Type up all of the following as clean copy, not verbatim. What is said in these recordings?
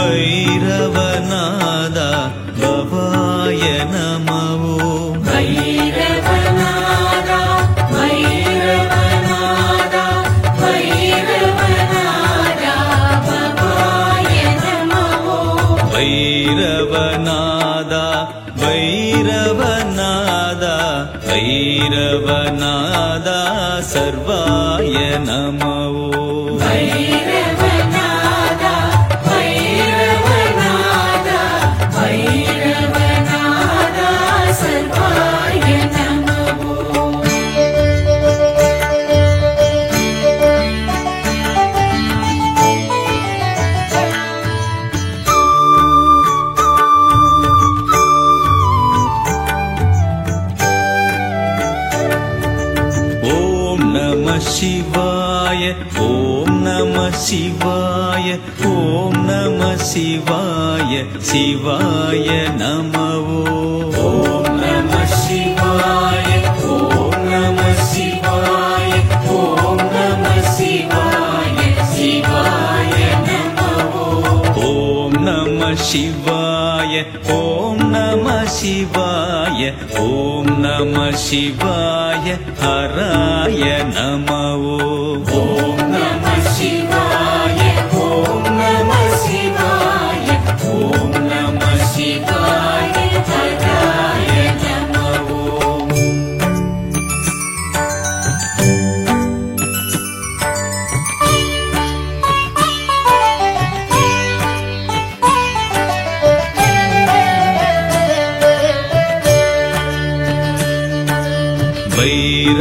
भैरवनाद भवाय नमः भैरवनाद भैरवनाद भैरवनाद भवाय नमः भैरवनाद भैरवनाद भैरवनाद सर्वाय नमः भैरवनाद भैरवनाद भैरवनाद सर्वाय नमः शिवाय ओम नमः शिवाय ओम नमः शिवाय शिवाय नमः ओम नमः शिवाय ओम नमः शिवाय ओम नमः शिवाय शिवाय नमः ओम नमः शिवाय ओम नमः शिवाय ओम नमः शिवाय हराय नमः ओम नमः शिवाय ओम नमः शिवाय ओम नमः शिवाय हराय नमः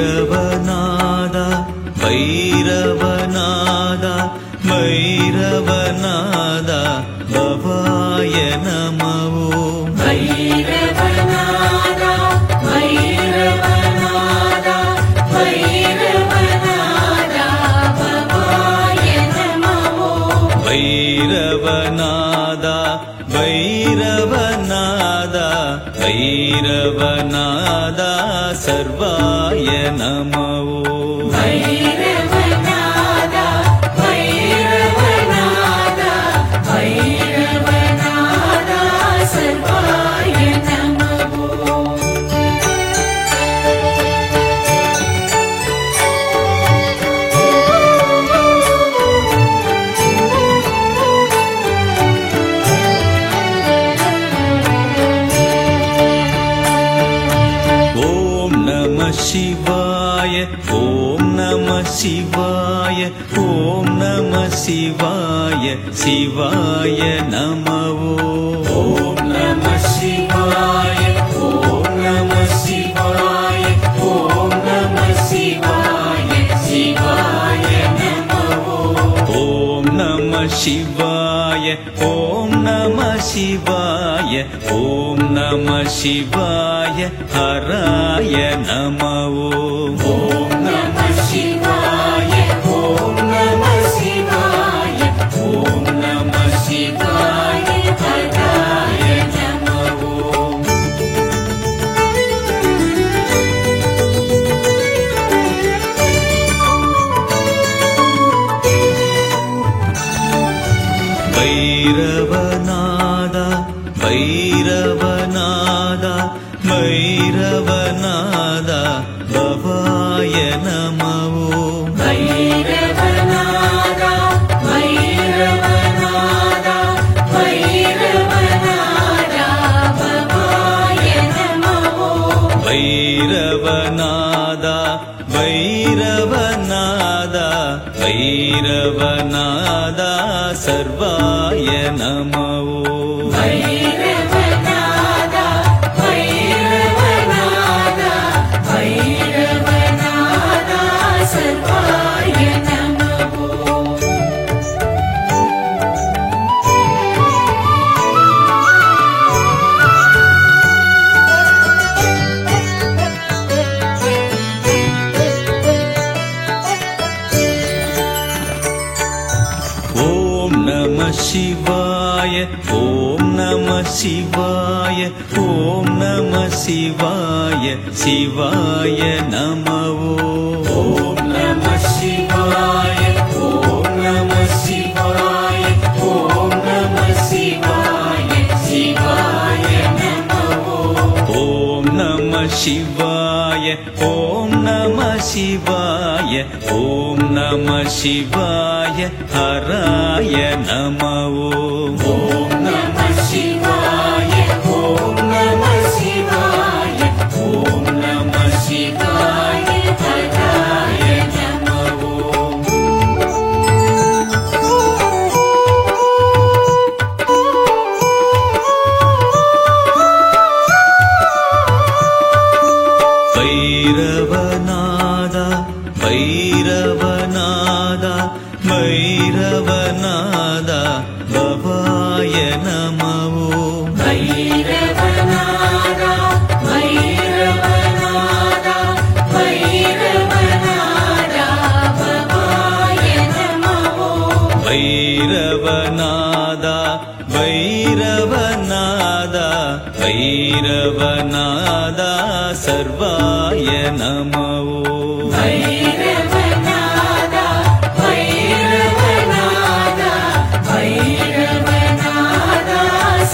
भैरवनाद भैरवनाद भैरवनाद भवाय नमः भैरवनाद भैरवनाद भैरवनाद भवाय नमः भैरवनाद भैरवनाद भैरवनाद सर्वाय नमः भैरवनाद भैरवनाद भैरवनाद सर्वाय नमः शिवाय ओम नमः शिवाय ओम नमः शिवाय शिवाय नमः ओम नमः शिवाय ओम नमः शिवाय ओम नमः शिवाय शिवाय नमः ओम नमः शिवाय ओम नमः शिवाय ओम नमः शिवाय हराय नमः ओम नमः शिवाय ओम नमः शिवाय ओम नमः शिवाय हराय नमः भैरवनाद भैरवनाद भैरवनाद भवाय नमः भैरवनाद भैरवनाद भैरवनाद भवाय नमः भैरवनाद भैरवनाद भैरवनाद सर्वाय नमः भैरवनाद भैरवनाद भैरवनाद सर्वाय नमः ओम नमः शिवाय ओम नमः शिवाय ओम नमः शिवाय शिवाय नमः ओम नमः शिवाय ओम नमः शिवाय ओम नमः शिवाय शिवाय ॐ नमः शिवाय ॐ नमः शिवाय हराय नमः ॐ नमः शिवाय ॐ नमः शिवाय ॐ नमः शिवाय हराय नमः भैरवनादा भैरवनादा भैरवनादा भवाय नमः भैरवनादा भैरवनादा भैरवनादा भवाय नमः भैरवनादा भैरवनादा भैरवनादा सर्वाय नमः भैरवनादा भैरवनादा भैरवनादा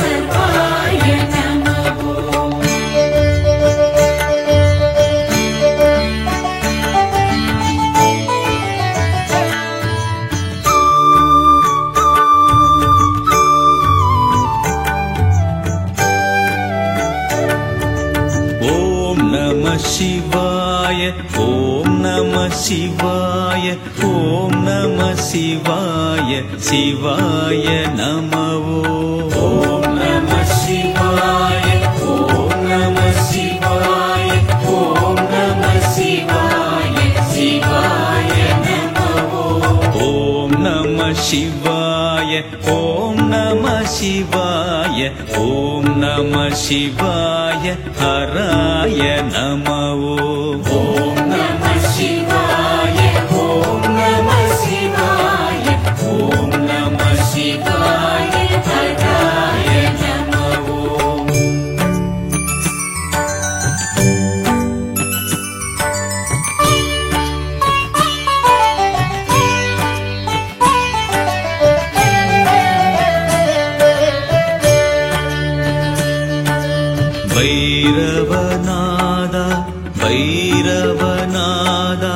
सर्वाय नमः ॐ नमः शिवाय ॐ नमः शिवाय ॐ नमः शिवाय शिवाय नमः ॐ नमः शिवाय ॐ नमः शिवाय ॐ नमः शिवाय शिवाय नमः ॐ नमः शिवाय ॐ नमः शिवाय ॐ नमः शिवाय हराय नमः ॐ नमः शिवाय ॐ नमः शिवाय ॐ नमः शिवाय हराय नमः भैरवनादा भैरवनादा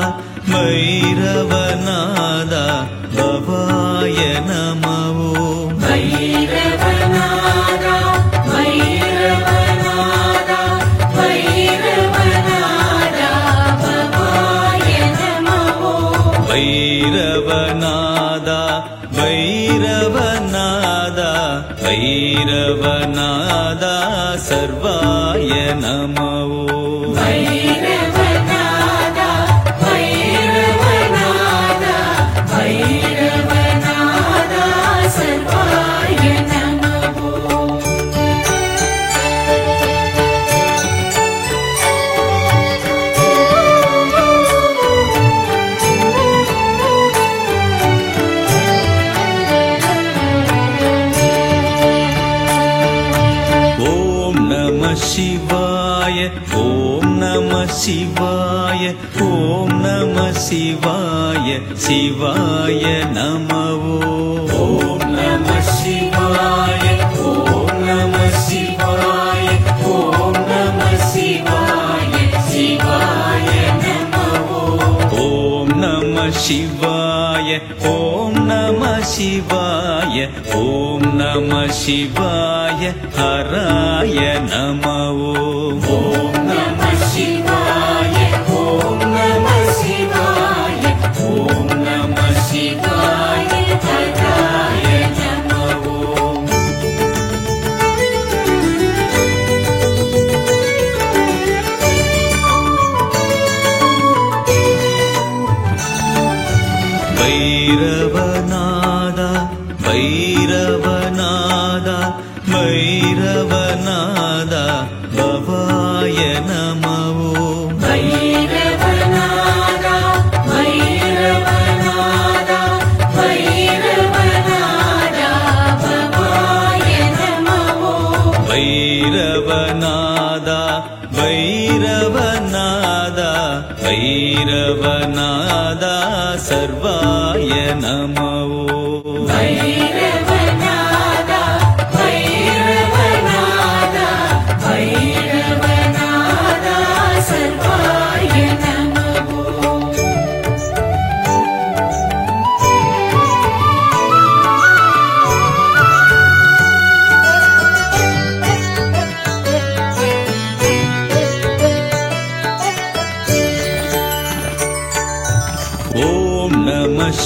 भैरवनादा भवाय नमः भैरवनादा भैरवनादा भैरवनादा भवाय नमः भैरवनादा भैरवनादा भैरवनादा सर्वाय नमः भैरवनादा भैरवनादा भैरवनादा सर्वाय नमः ॐ नमः शिवाय ॐ नमः शिवाय ॐ नमः शिवाय शिवाय नमः ॐ नमः शिवाय ॐ नमः शिवाय ॐ नमः शिवाय शिवाय नमः ॐ नमः शिवाय ॐ नमः शिवाय ॐ नमः शिवाय हराय नमः ॐ नमः शिवाय ॐ नमः शिवाय ॐ नमः शिवाय हराय नमः भैरवनादा भैरवनादा भैरवनादा भवाय नमः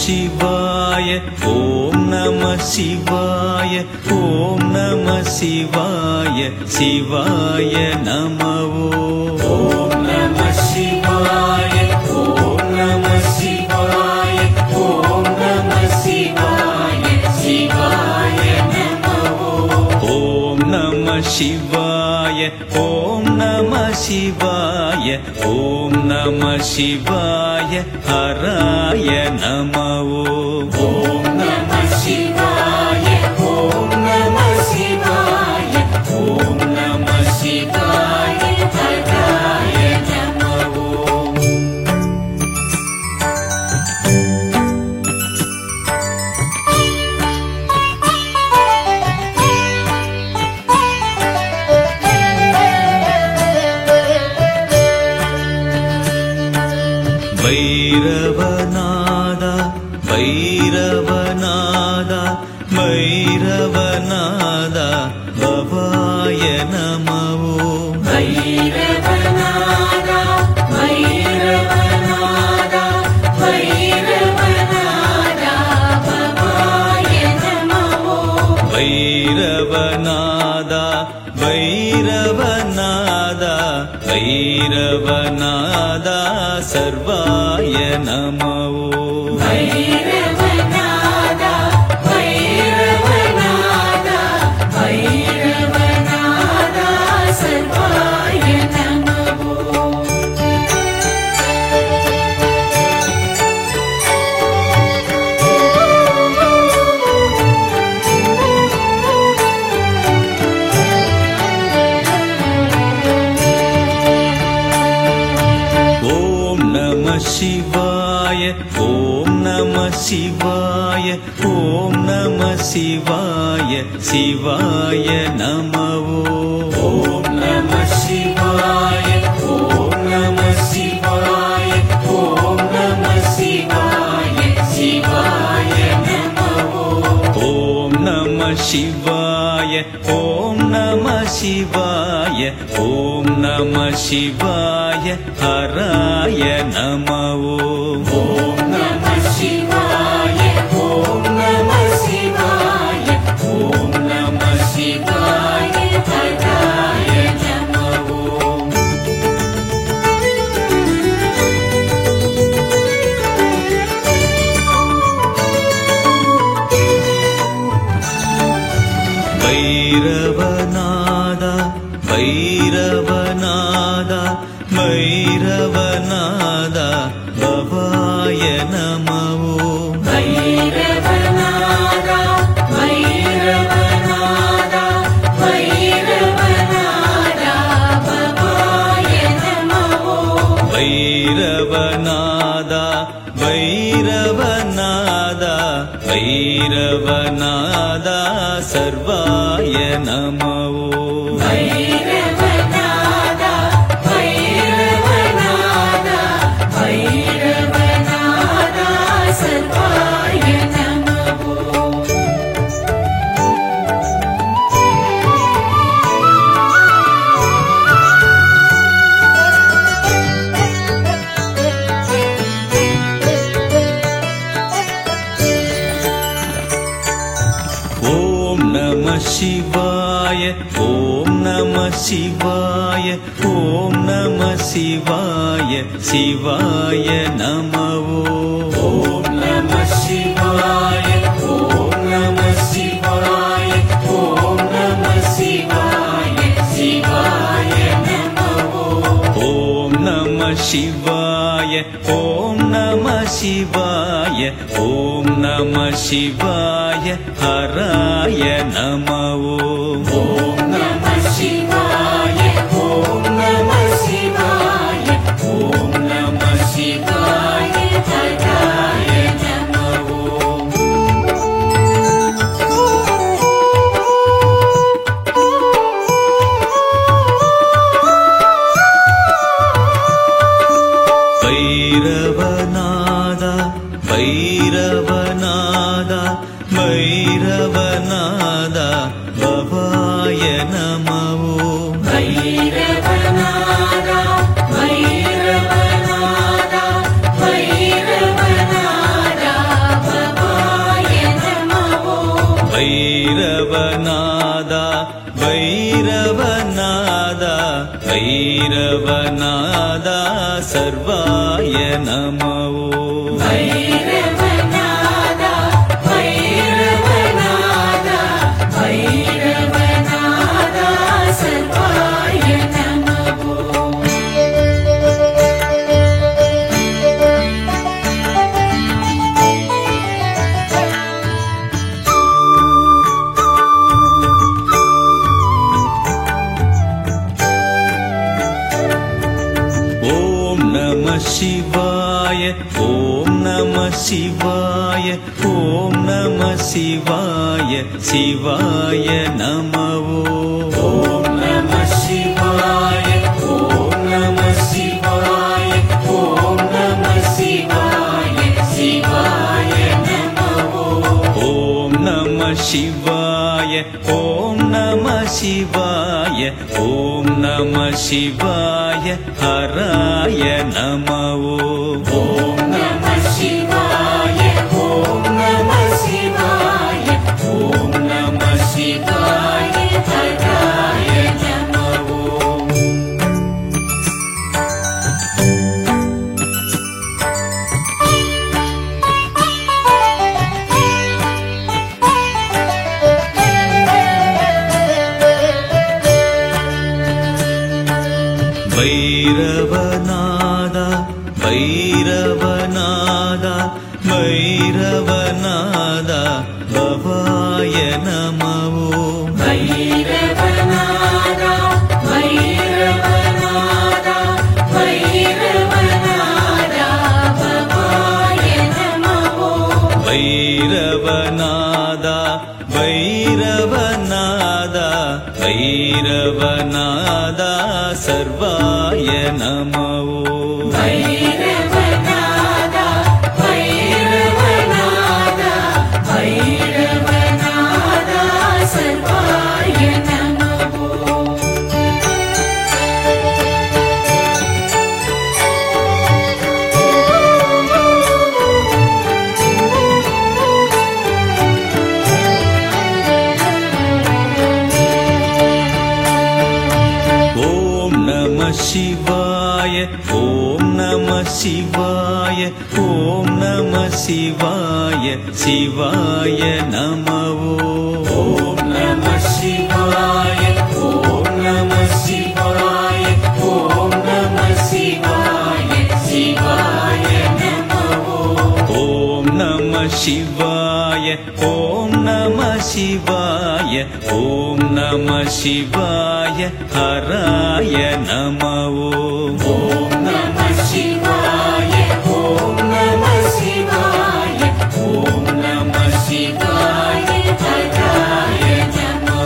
சிவாய ஓம் நம சிவாய ஓம் நம சிவாய சிவாய நம ஓம் நம சிவாய ஓம் நம சிவாய ஓம் நம சிவாய சிவாய நம ஓம் நம சிவாய ஓம் நம சிவாய ஓம் நம சிவாய ஹராய நம ஓம் நம சிவாய ஓம் நம சிவாய ஓம் நம சிவாய ஹராய நம வைரவநாதா வைரவநாதா வைரவநாதா பவாய நம வைரவநாதா வைரவநாதா வைரவநாதா பவாய நம வைரவநாதா வைரவநாதா வைரவநாதா சர்வாய நம வைரவநாதா வைரவநாதா வைரவநாதா சர்வாய நம சிவாய ஓம் நம சிவாய ஓம் நம சிவாய சிவாய நம ஓம் நம சிவாய ஓம் நம சிவாய ஓம் நம சிவாய சிவாய நம ஓம் நம சிவாய ஓம் நம சிவாய ஓம் நம சிவாய ஹராய நம ஓம் நம சிவாய ஓம் நம சிவாய ஓம் நம சிவாய ஹராய நம வைரவநாதா வைரவநாதா வைரவநாதா பவாய நம வைரவநாதா வைரவநாதா வைரவநாதா பவாய நம வைரவநாதா வைரவநாதா வைரவநாதா சர்வாய நம வைரவநாதா வைரவநாதா வைரவநாதா சர்வாய நம ஓம் நம சிவாய ஓம் நம சிவாய ஓம் நம சிவாய சிவாய நம ஓம் நம சிவாய ஓம் நம சிவாய ஓம் நம சிவாய சிவாய நம ஓம் நம சிவாய ஓம் நம சிவாய ஓம் நம சிவாய ஹராய நம ஓம் நம சிவாய ஓம் நம சிவாய ஓம் நம சிவாய ஹராய நம வைரவநாதா வைரவநாதா வைரவநாதா பவாய நம வைரவநாதா வைரவநாதா வைரவநாதா भैरवनादा भैरवनादा सर्वाय नमो भैरवनादा भैरवनादा भैरवनादा सर्वाय नमो शिवाय ॐ नमः शिवाय ॐ नमः शिवाय शिवाय नमो ॐ नमः शिवाय ॐ नमः शिवाय ॐ नमः शिवाय शिवाय नमो ॐ नमः शिवाय ॐ नमः शिवाय ॐ नमः शिवाय हराय नमो ॐ नमः शिवाय ॐ नमः शिवाय ॐ नमः शिवाय हराय नमो भैरवनादा भैरवनादा भैरवनादा भवाय नमो भैरवनादा भैरवनादा भैरवनादा भवाय नमो भैरवनादा भैरवनादा भैरवनादा सर्वाय नमो भैरवनादा भैरवनादा भैरवनादा सर्वाय नमो शिवाय ॐ नमः शिवाय ॐ नमः शिवाय शिवाय नमो ॐ नमः शिवाय ॐ नमः शिवाय ॐ नमः शिवाय शिवाय नमो ॐ नमः शिवाय ॐ नमः शिवाय ॐ नमः शिवाय हराय नमो ॐ नमः शिवाय ॐ नमः शिवाय ॐ नमः शिवाय हराय नमो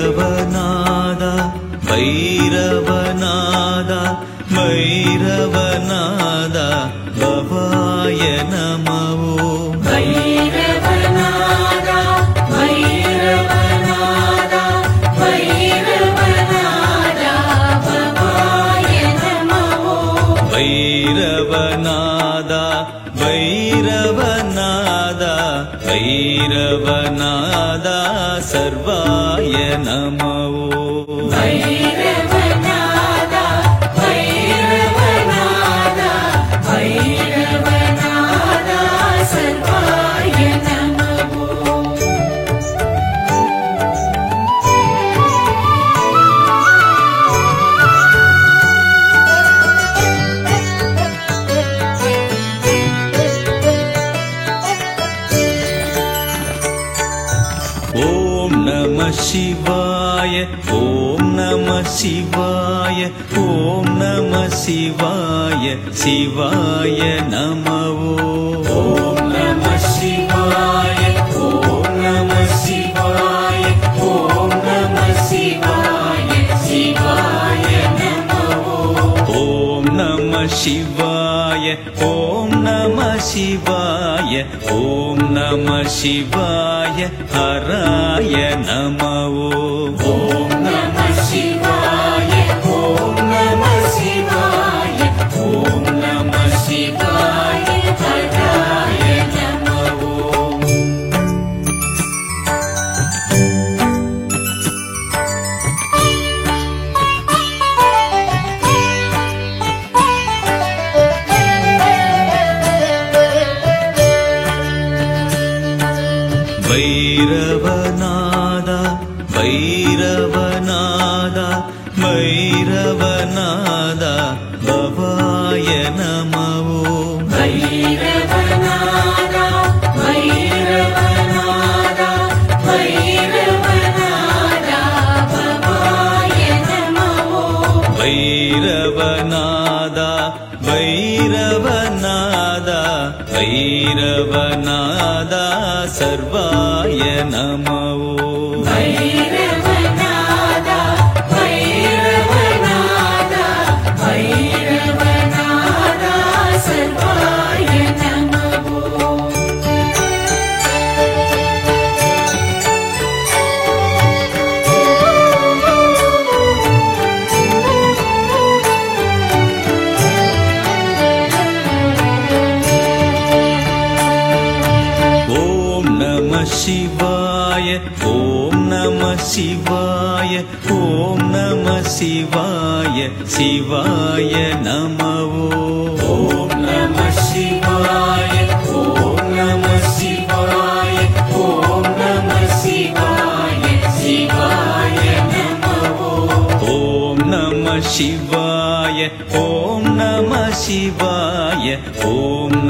भैरवनादा भैरवनादा भैरवनादा भवाय नमो भैरवनादा भैरवनादा भैरवनादा भवाय नमो भैरवनादा भैरवनादा भैरवनादा सर्वाय नमो भैरवनादा भैरवनादा भैरवनादा सर्वाय नमो ॐ नमः शिवाय ॐ नमः शिवाय ॐ नमः शिवाय शिवाय नमो ॐ नमः शिवाय ॐ नमः शिवाय ॐ नमः शिवाय शिवाय नमो ॐ नमः शिवाय ॐ नमः शिवाय ॐ नमः शिवाय हराय नमो ॐ नमः शिवाय भैरवनादा भैरवनादा भैरवनादा सर्वाय नमो भैरवनादा भैरवनादा भैरवनादा सर्वाय नमो शिवाय ॐ नमः शिवाय ॐ नमः शिवाय शिवाय नमो ॐ नमः शिवाय ॐ नमः शिवाय ॐ नमः शिवाय शिवाय नमो ॐ नमः शिवाय ॐ नमः शिवाय ॐ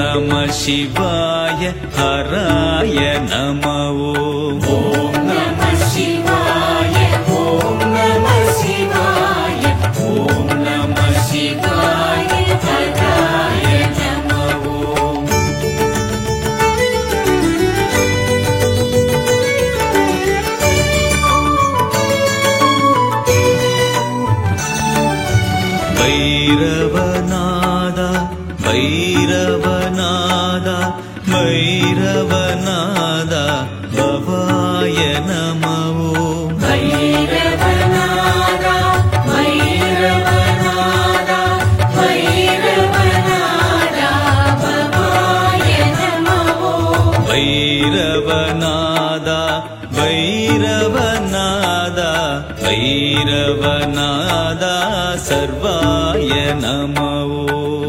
नमः शिवाय हराय नमो ॐ नमः शिवाय ॐ नमः शिवाय ॐ नमः शिवाय हराय नमो भैरवनादा भैरवनादा भैरवनादा भवाय नमो भैरवनादा भैरवनादा भैरवनादा भवाय नमो भैरवनादा भैरवनादा भैरवनादा सर्वाय नमो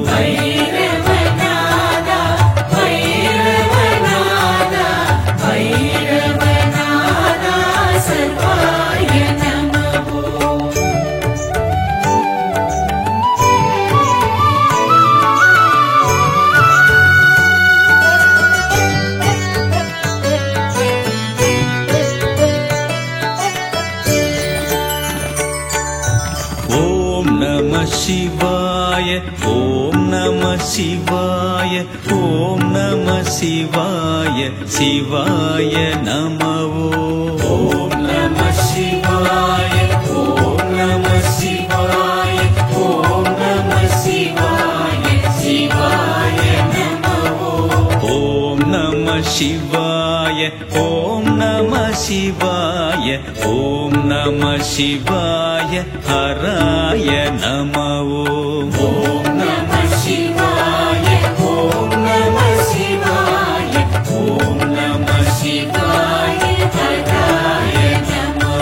भैरवनादा भैरवनादा भैरवनादा सर्वाय नमो ॐ नमः शिवाय ॐ नमः शिवाय ॐ नमः शिवाय शिवाय नमो ॐ नमः शिवाय ॐ नमः शिवाय ॐ नमः शिवाय शिवाय नमो ॐ नमः शिवाय ॐ नमः शिवाय ॐ नमः शिवाय हराय नमो ॐ नमः शिवाय ॐ नमः शिवाय ॐ नमः शिवाय हराय नमो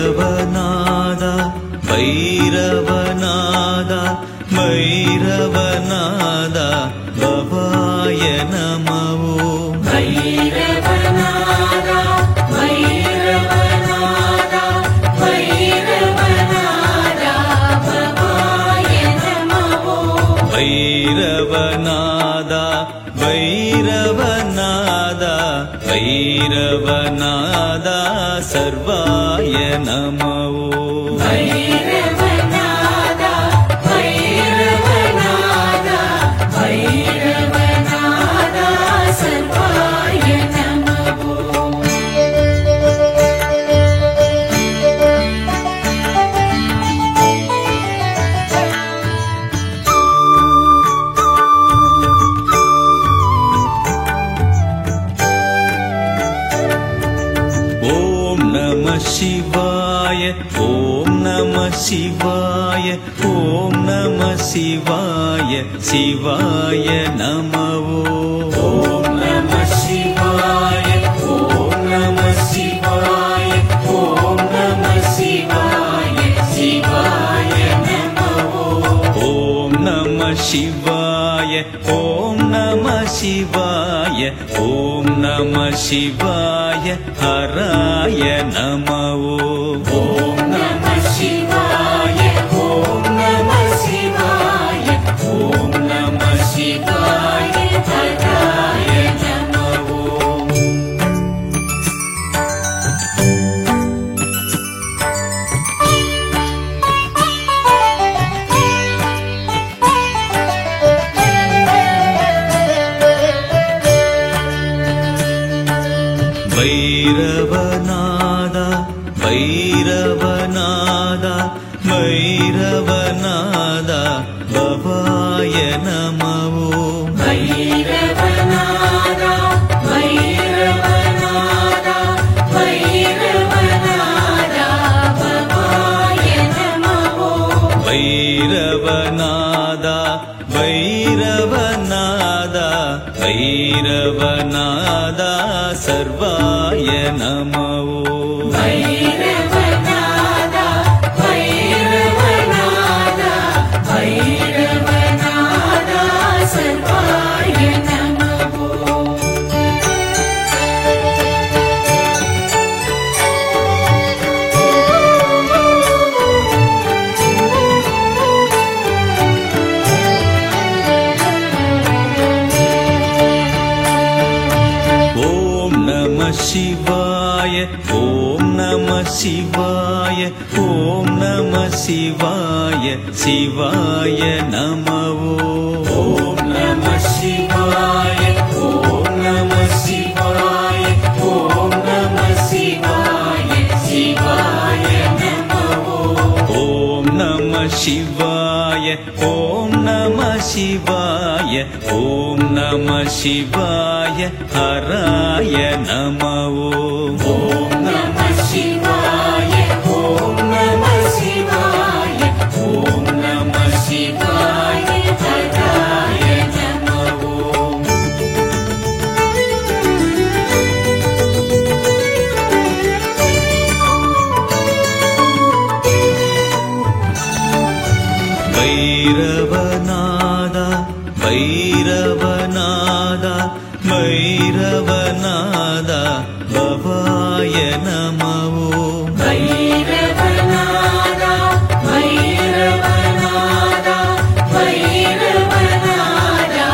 भैरवनादा भैरवनादा भैरवनादा भवाय नमो भैरवनादा भैरवनादा भैरवनादा भवाय नमो भैरवनादा भैरवनादा भैरवनादा सर्वाय नमो भैरवनादा भैरवनादा भैरवनादा सर्वाय नमो ॐ नमः शिवाय ॐ नमः शिवाय ॐ नमः शिवाय शिवाय नमो ॐ नमः शिवाय ॐ नमः शिवाय ॐ नमः शिवाय शिवाय नमो ॐ नमः शिवाय ॐ नमः शिवाय ॐ नमः शिवाय हराय नमो ॐ नमः शिवाय ॐ नमः शिवाय ॐ नमः शिवाय சிவாய ஹராய நமோ. வைரவநாதா வைரவநாதா வைரவநாதா பவாய நமோ. வைரவநாதா வைரவநாதா வைரவநாதா பவாய நமோ. வைரவநாதா வைரவநாதா வைரவநாதா சர்வாய நமோ. வைரவநாதா வைரவநாதா வைரவநாதா சர்வாய நமோ. ஓம் நம சிவாய ஓம் நம சிவாய ஓம் நம சிவாய சிவாய நமோ. ஓம் நம சிவாய ஓம் நம சிவாய ஓம் நம சிவாய சிவாய நமோ. ஓம் நம சிவாய ஓம் நம சிவாய ஓம் நம சிவாய ஹராய நமோ. ஓம் நம சிவாய ஓம் நம சிவாய ஓம் நம சிவாய ஹராய நமோ. வைரவநாதா வைரவநாதா வைரவநாதா பவாய நமோ. வைரவநாதா வைரவநாதா வைரவநாதா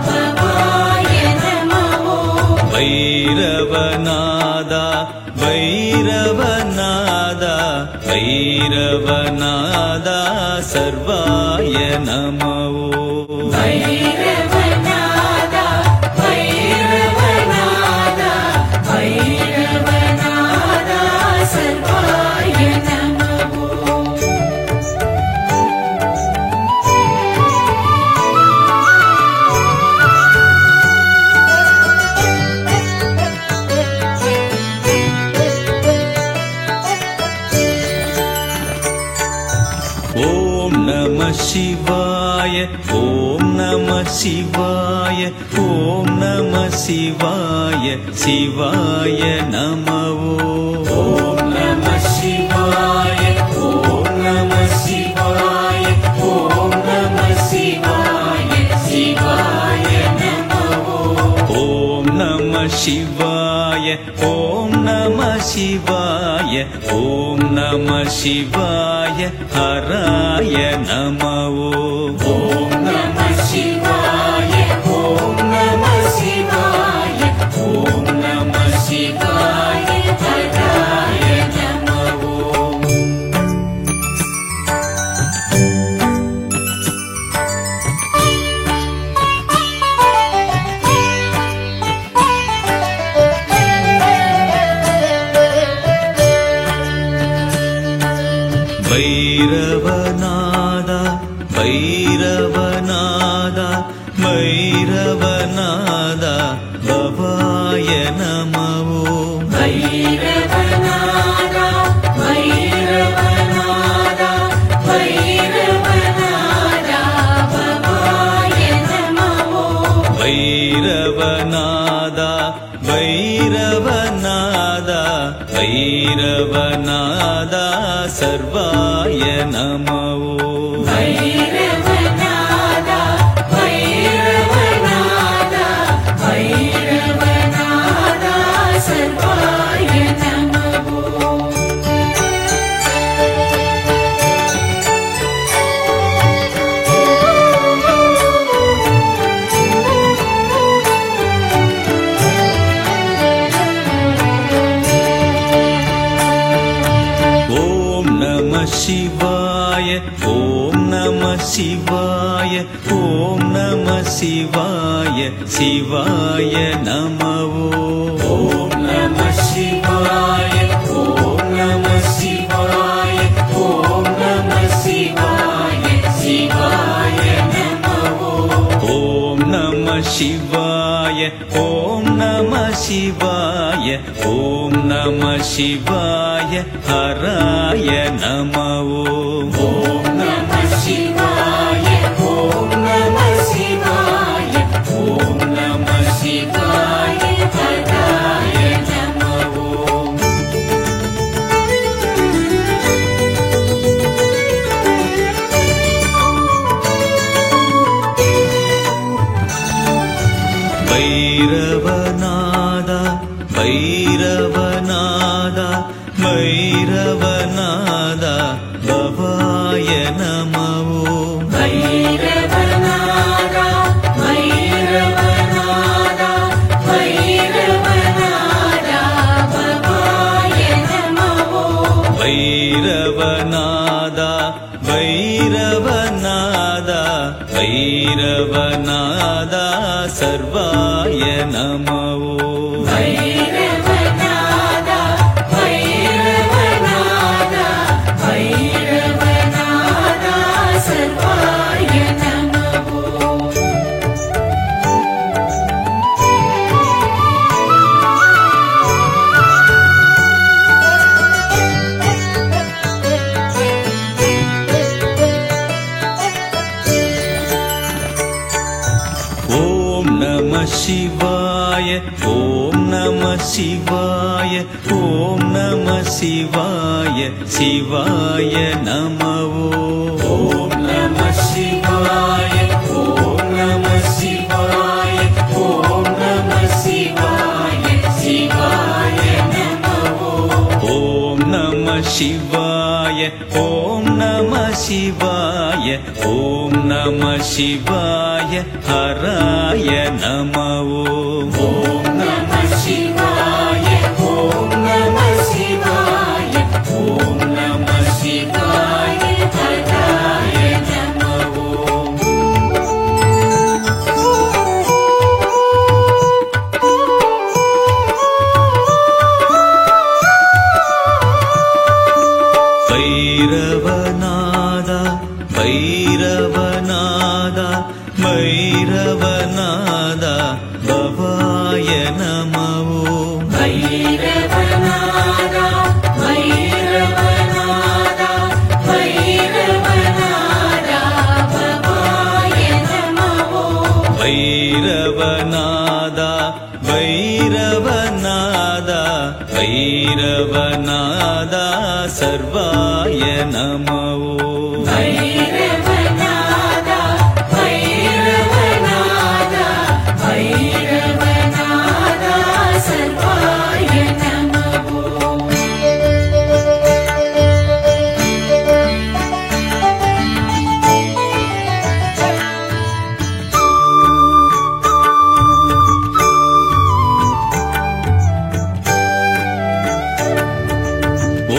பவாய நமோ. வைரவநாதா வைரவநாதா வைரவநாதா சர்வாய நமோ. வைரவநாதா வைரவநாதா வைரவநாதா சர்வாய நமோ. ஓம் நம சிவாய ஓம் நம சிவாய ஓம் நம சிவாய சிவாய நமோ. ஓம் நம சிவாய ஓம் நம சிவாய ஓம் நம சிவாய சிவாய நமோ. ஓம் நம சிவாய ஓம் நம சிவாய ஓம் நம சிவாய ஹராய நமோ. ஓம் நம சிவாய ஓம் நம சிவாய ஓம் நம சிவாய ஹராய நமோ. வைரவநாதா வைரவநாதா வைரவநாதா பவாய நமோ. வைரவநாதா வைரவநாதா வைரவநாதா பவாய நமோ. வைரவநாதா வைரவநாதா வைரவநாதா சர்வாய நமோ. வைரவநாதா வைரவநாதா வைரவநாதா சர்வாய நமோ. சிவாய சிவாய நம ஓம் நம சிவாய ஓம் நம சிவாய ஓம் நம சிவாய சிவாய நம ஓம் நம சிவாய ஓம் நம சிவாய ஓம் நம சிவாய ஹராய நம ஓம் நம சிவாய ஓம் நம சிவாய ஓம் நம சிவாய ஹராய நம பைரவநாதா பைரவநாதா பைரவநாதா பவாய நம பைரவநாதா பைரவநாதா பைரவநாதா பவாய நம பைரவநாதா பைரவநாதா பைரவநாதா சர்வாய நம பைரவநாதா பைரவநாதா பைரவநாதா சர்வாய நம ஓம் நம சிவாய ஓம் நம சிவாய ஓம் நம சிவாய சிவாய நம ஓம் நம சிவாய ஓம் நம சிவாய ஓம் நம சிவாய சிவாய நம ஓம் நம சிவாய ஓம் நம சிவாய ஓம் நம சிவாய ஹராய நம ஓம் நம சிவாய ஓம் நம சிவாய ஓம் நம சிவாய ஹராய நம பைரவநாதா பைரவநாதா பைரவநாதா பவாய நம பைரவநாதா பைரவநாதா பைரவநாதா பவாய நம பைரவநாதா பைரவநாதா பைரவநாதா சர்வாய நம பைரவநாதா பைரவநாதா பைரவநாதா சர்வாய நம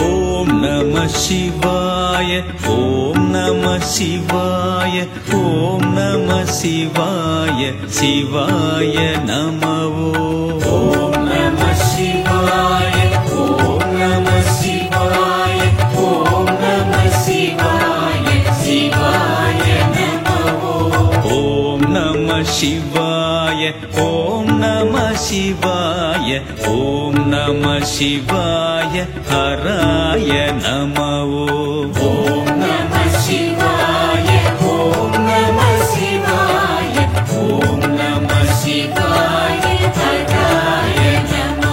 ஓம் நம சிவாய ஓம் நம சிவாய ஓம் நம சிவாய சிவாய நம ஓம் நம சிவாய ஓம் நம சிவாய ஓம் நம சிவாய சிவாய நம ஓம் நம சிவாய ஓம் நம சிவாய ஓம் நம சிவாய ஹராய நம ஓம் நம சிவாய ஓம் நம சிவாய ஓம் நம சிவாய ஹராய நம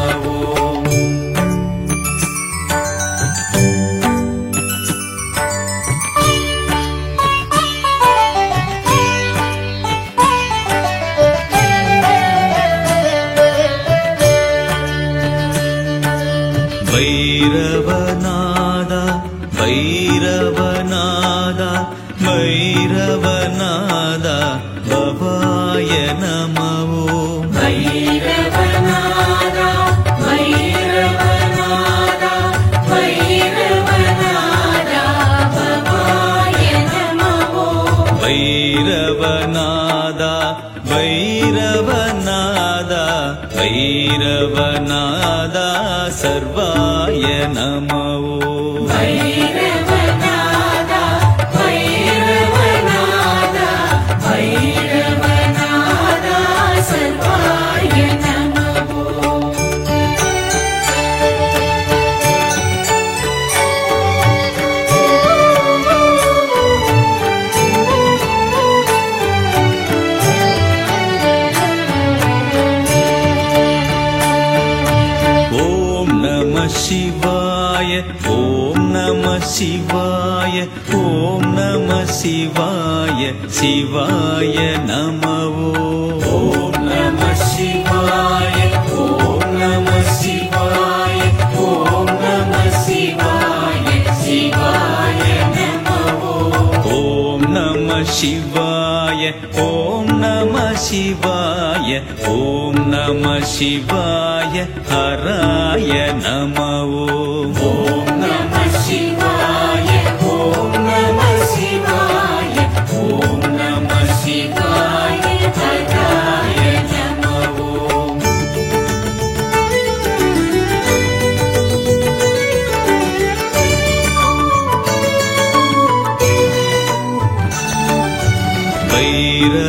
பைரவநாதா பைரவநாதா भैरवनादा भैरवनादा सर्वाय नमो भैरवनादा भैरवनादा भैरवनादा सर्वाय नमो शिवाय ॐ नमः शिवाय ॐ नमः शिवाय शिवाय नमो ॐ नमः शिवाय ॐ नमः शिवाय ॐ नमः शिवाय शिवाय नमो ॐ नमः शिवाय ॐ नमः शिवाय ॐ नमः शिवाय हराय नमो ॐ नमः शिवाय ॐ नमः शिवाय ॐ नमः शिवाय हराय नमो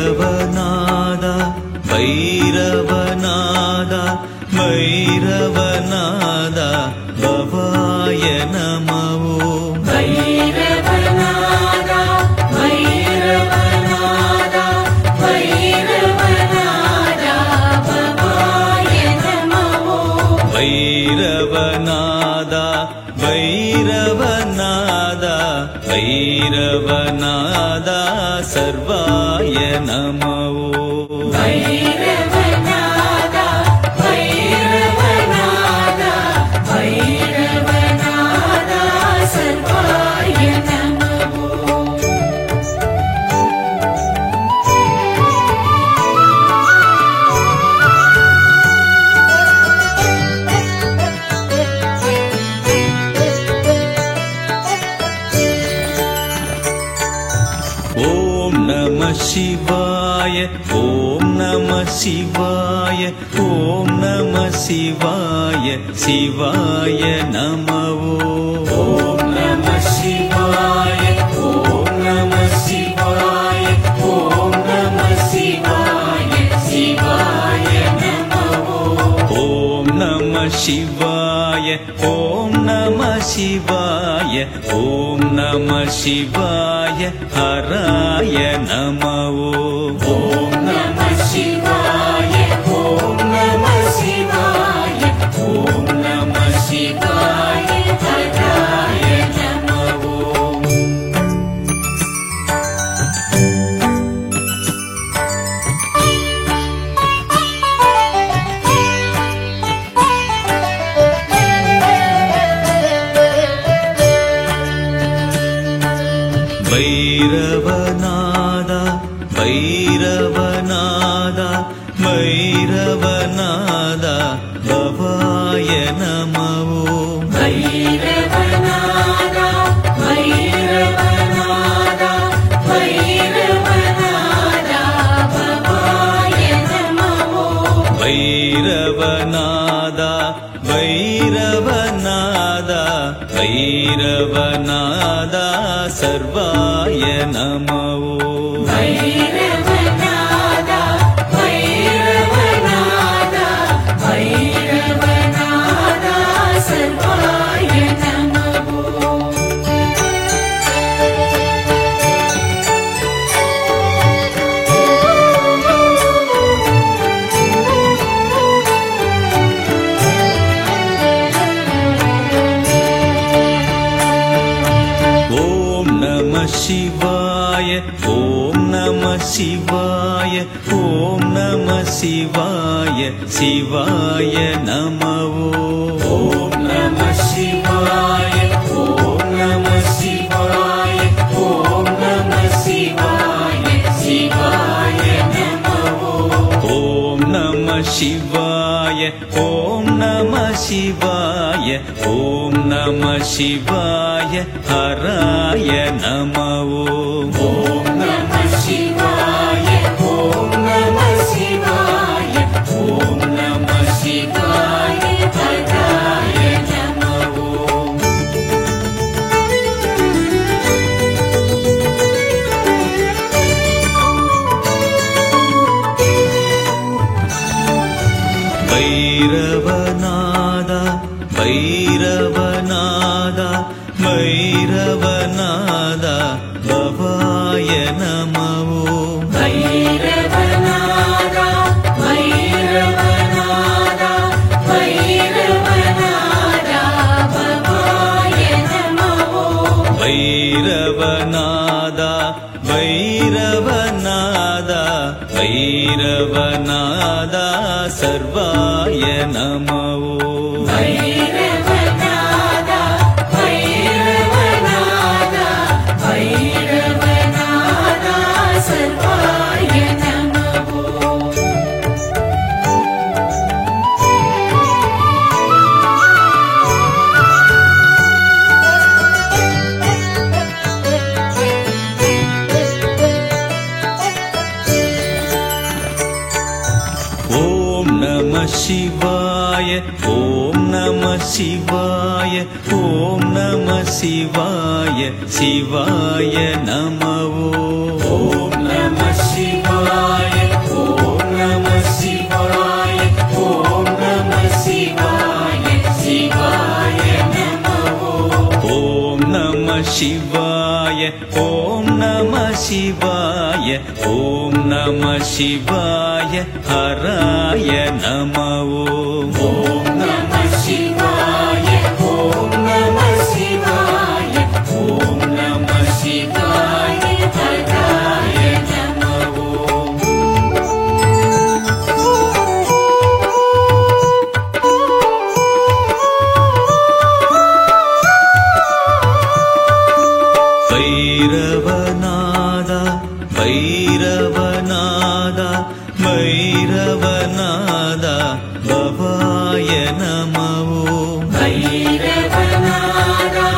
भैरवनादा भैरवनादा भैरवनादा भवाय नमो भैरवनादा भैरवनादा भैरवनादा भवाय नमो भैरवनादा भैरवनादा भैरवनादा सर्वाय नमो भैरवनादा भैरवनादा भैरवनादा सर्वाय नमो ॐ नमः शिवाय ॐ नमः शिवाय ॐ नमः शिवाय शिवाय नमो ॐ नमः शिवाय ॐ नमः शिवाय ॐ नमः शिवाय शिवाय नमो ॐ नमः शिवाय ॐ नमः शिवाय ॐ नमः शिवाय हराय नमो ॐ नमः शिवाय ॐ नमः शिवाय ॐ नमः शिवाय हराय नमो भैरवनादा भैरवनादा भैरवनादा भवाय नमो भैरवनादा भैरवनादा भैरवनादा भवाय नमो भैरवनादा भैरवनादा भैरवनादा सर्वाय नमो भैरवनादा भैरवनादा भैरवनादा सर्वाय नमो ॐ नमः शिवाय ॐ नमः शिवाय ॐ नमः शिवाय शिवाय नमो ॐ नमः शिवाय ॐ नमः शिवाय ॐ नमः शिवाय शिवाय नमो ॐ नमः शिवाय ॐ नमः शिवाय ॐ नमः शिवाय हराय नमो ॐ नमः शिवाय ॐ भैरवनादा भैरवनादा भैरवनादा भवाय नमः भैरवनादा भैरवनादा भैरवनादा भवाय नमः भैरवनादा भैरवनादा भैरवनादा सर्वाय नमः भैरवनादा भैरवनादा भैरवनादा सर्वाय नमः ॐ नमः शिवाय ॐ नमः शिवाय ॐ नमः शिवाय शिवाय नमः ॐ नमः शिवाय ॐ नमः शिवाय ॐ नमः शिवाय शिवाय नमः ॐ नमः शिवाय ॐ नमः शिवाय ॐ नमः शिवाय हराय नमः ॐ नमः शिवाय ॐ नमः शिवाय ॐ नमः शिवाय हराय नमः भैरवनादा भैरवनादा भैरवनादा भवाय नमः भैरवनादा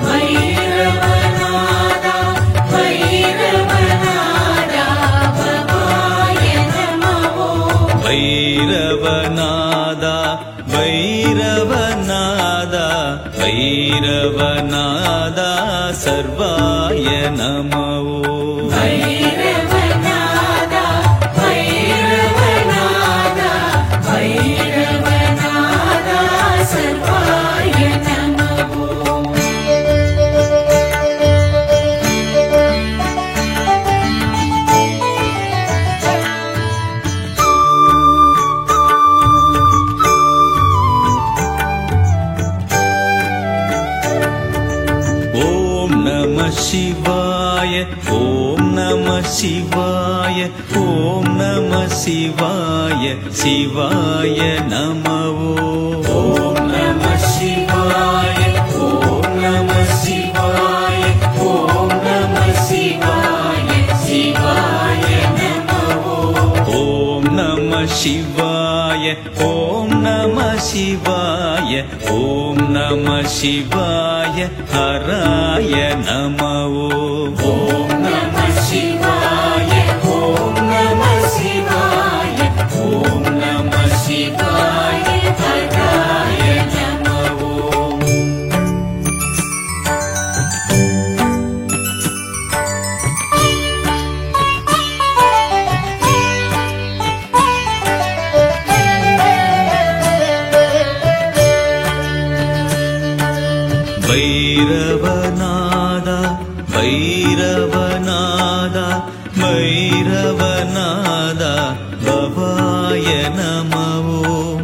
भैरवनादा भैरवनादा भवाय नमः भैरवनादा भैरवनादा भैरवनादा सर्वाय नमः भैरवनादा भैरवनादा भैरवनादा सर्वाय नमः ॐ नमः शिवाय ॐ नमः शिवाय ॐ नमः शिवाय शिवाय नमः ॐ नमः शिवाय ॐ नमः शिवाय ॐ नमः शिवाय शिवाय नमः ॐ नमः शिवाय ॐ नमः शिवाय ॐ नमः शिवाय हराय नमः ॐ नमः शिवाय ॐ नमः शिवाय ॐ नमः शिवाय हराय नमः भैरवनादा भैरवनादा भैरवनादा भवाय नमः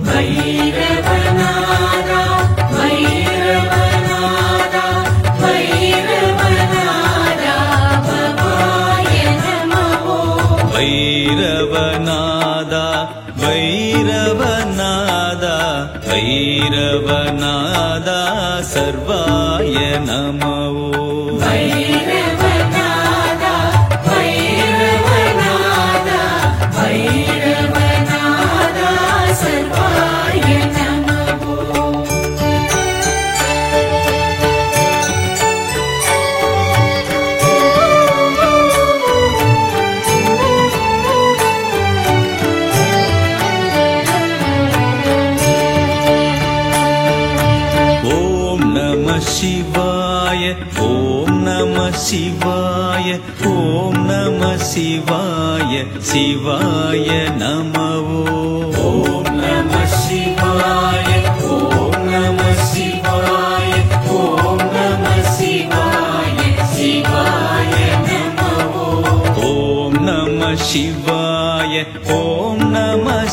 भैरवनादा भैरवनादा भैरवनादा भवाय नमः भैरवनादा भैरवनादा भैरवनादा सर्वाय नमः भैरवनादा भैरवनादा भैरवनादा सर्वाय नमः ॐ नमः शिवाय ॐ नमः शिवाय ॐ नमः शिवाय शिवाय नमः ॐ नमः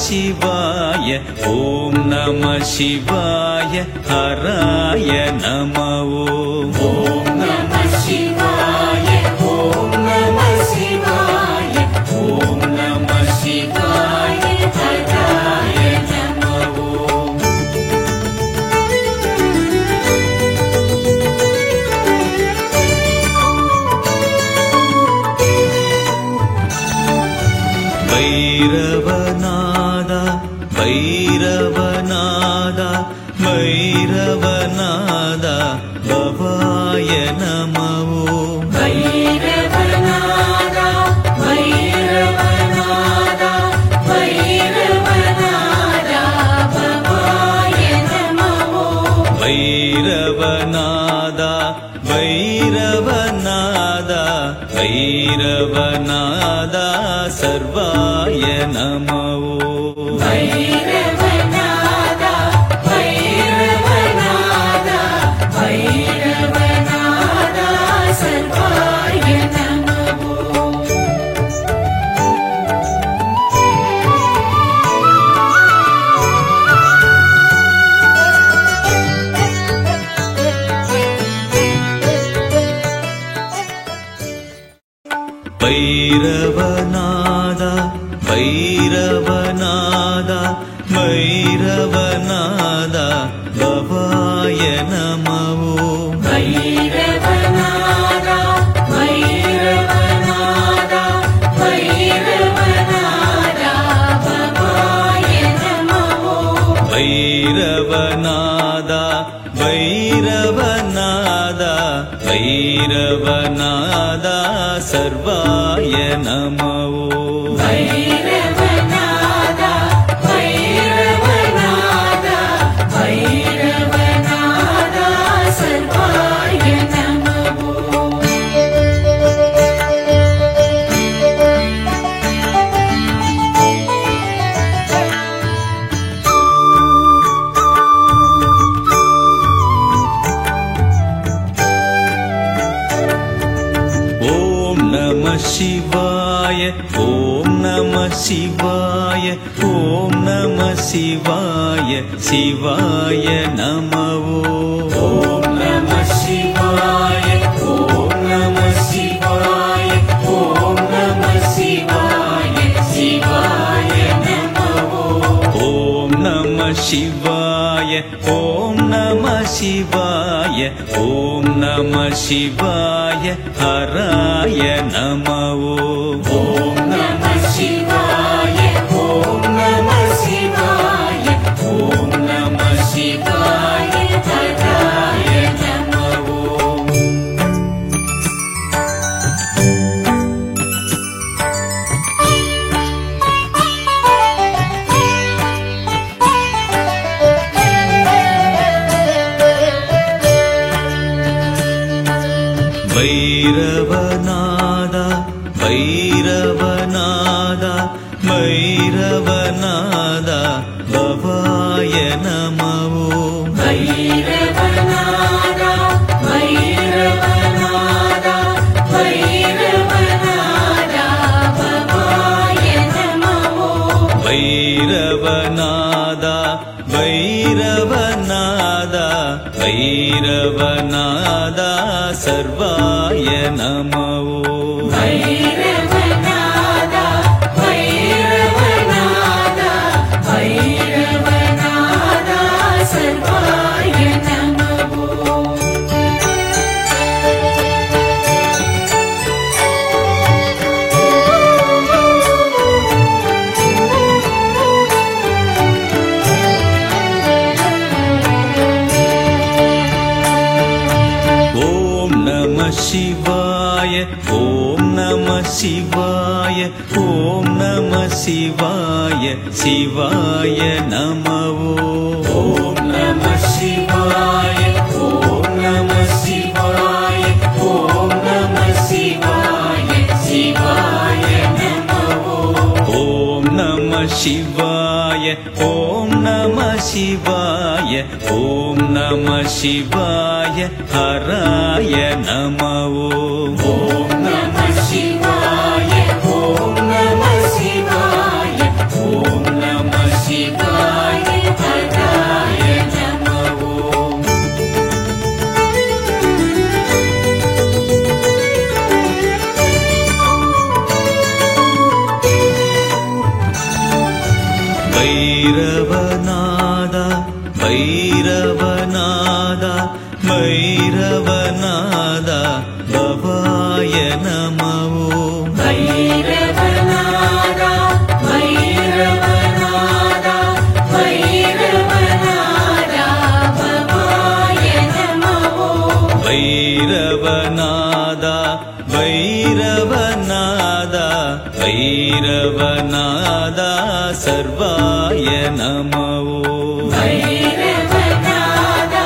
शिवाय ॐ नमः शिवाय हराय नमः ॐ नमः शिवाय ॐ नमः शिवाय ॐ नमः शिवाय हराय नमः भैरवनादा भैरवनादा भैरवनादा भवाय नमः भैरवनादा भैरवनादा भैरवनादा भवाय नमः भैरवनादा भैरवनादा भैरवनादा सर्वाय नमः भैरवनादा भैरवनादा भैरवनादा सर्वाय नमः भैरवनादा भैरवनादा भैरवनादा भवाय नमः भैरवनादा भैरवनादा भैरवनादा भवाय नमः भैरवनादा भैरवनादा भैरवनादा सर्वाय नमः भैरवनादा भैरवनादा भैरवनादा सर्वाय नमः ॐ नमः शिवाय ॐ नमः शिवाय ॐ नमः शिवाय शिवाय नमः ॐ नमः शिवाय ॐ नमः शिवाय ॐ नमः शिवाय शिवाय नमः ॐ नमः शिवाय ॐ नमः शिवाय ॐ नमः शिवाय हराय नमः ॐ नमः शिवाय ॐ नमः शिवाय ॐ नमः शिवाय हराय नमः भैरवनादा भैरवनादा भैरवनादा भवाय नमः भैरवनादा भैरवनादा भैरवनादा भवाय नमः भैरवनादा भैरवनादा भैरवनादा सर्वाय नमः भैरवनादा भैरवनादा भैरवनादा सर्वाय नमः ॐ नमः शिवाय ॐ नमः शिवाय ॐ नमः शिवाय शिवाय नमः ॐ नमः शिवाय ॐ नमः शिवाय ॐ नमः शिवाय शिवाय नमः ॐ नमः शिवाय ॐ नमः शिवाय ॐ नमः शिवाय हराय नमः ॐ नमः शिवाय ॐ नमः शिवाय ॐ नमः भैरवनादा भैरवनादा भैरवनादा भवाय नमः भैरवनादा भैरवनादा भैरवनादा भवाय नमः भैरवनादा भैरवनादा भैरवनादा सर्वाय नमः भैरवनादा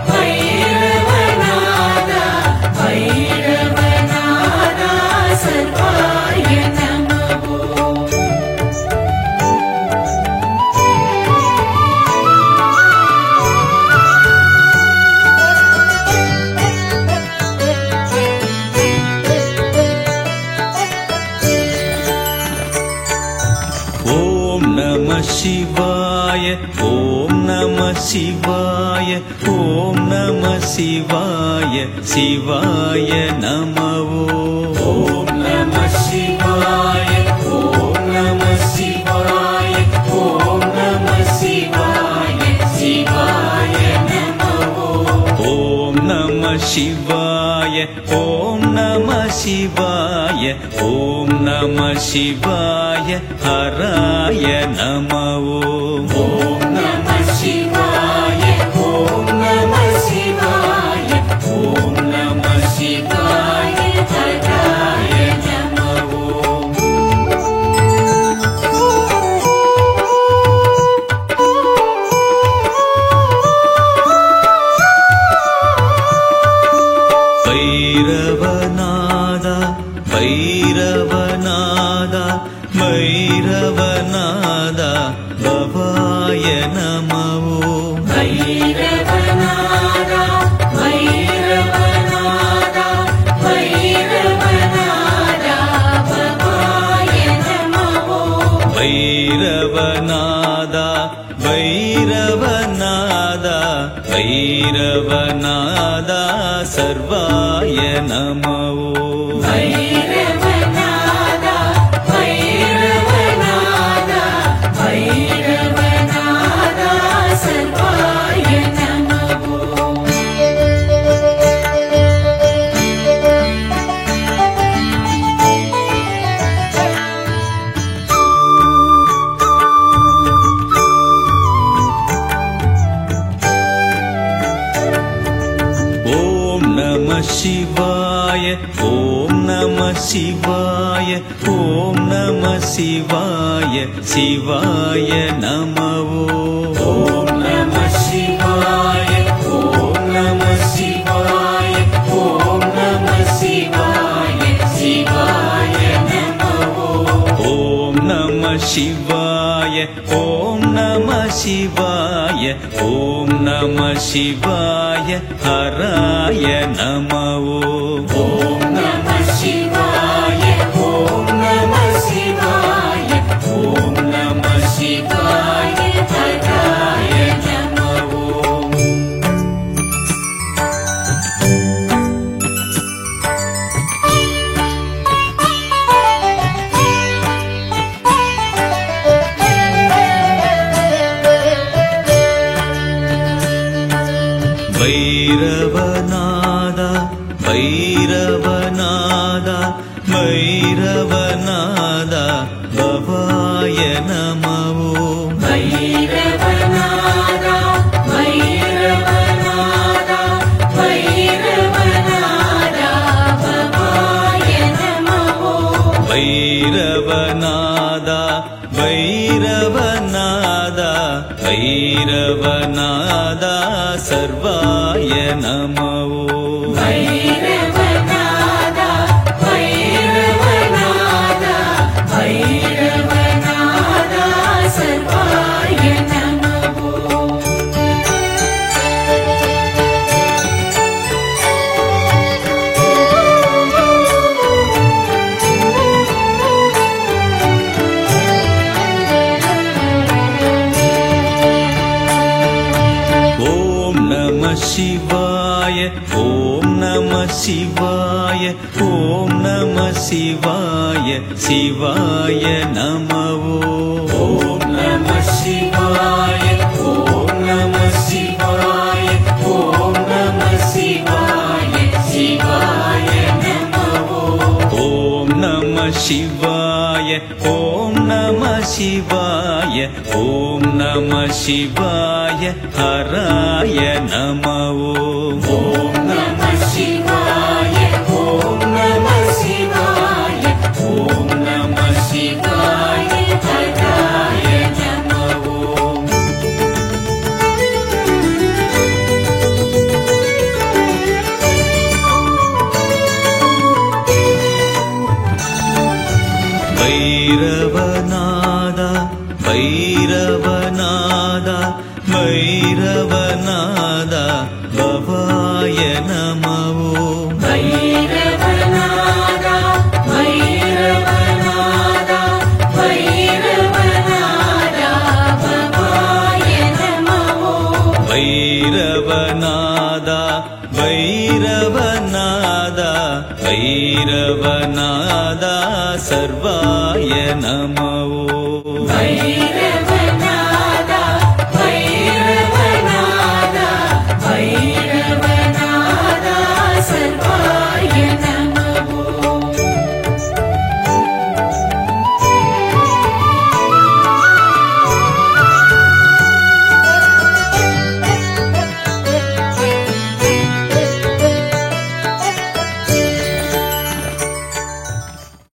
भैरवनादा भैरवनादा सर्वाय नमः ॐ नमः शिवाय ॐ नमः शिवाय ॐ नमः शिवाय शिवाय नमः ॐ नमः शिवाय ॐ नमः शिवाय ॐ नमः शिवाय शिवाय नमः ॐ नमः शिवाय ॐ नमः शिवाय ॐ नमः शिवाय हराय नमः ॐ नमः शिवाय ॐ नमः शिवाय ॐ नमः शिवाय हराय नमः भैरवनादा भैरवनादा भैरवनादा भवाय नमः भैरवनादा भैरवनादा भैरवनादा भवाय नमः भैरवनादा भैरवनादा भैरवनादा सर्वाय नमः भैरवनादा भैरवनादा भैरवनादा सर्वाय नमः ॐ नमः शिवाय ॐ नमः शिवाय ॐ नमः शिवाय शिवाय नमः ॐ नमः शिवाय ॐ नमः शिवाय ॐ नमः शिवाय शिवाय नमः ॐ नमः शिवाय ॐ नमः शिवाय ॐ नमः शिवाय हराय नमः ॐ नमः शिवाय ॐ नमः शिवाय ॐ नमः शिवाय हराय नमः भैरवनादा भैरवनादा भैरवनादा भवाय नमः भैरवनादा भैरवनादा भैरवनादा भवाय नमः भैरवनादा भैरवनादा भैरवनादा सर्वाय नमः भैरवनादा भैरवनादा भैरवनादा सर्वाय नमः शिवाय ॐ नमः शिवाय ॐ नमः शिवाय शिवाय नमः ॐ नमः ॐ नमः शिवाय ॐ नमः शिवाय हराय नमः ॐ नमः शिवाय ॐ नमः शिवाय ॐ नमः शिवाय हराय नमः भैरवनादा भैरवनादा भैरवनादा भवाय नमः भैरवनादा भैरवनादा भैरवनादा भवाय नमः भैरवनादा भैरवनादा भैरवनादा सर्वाय नमः भैरव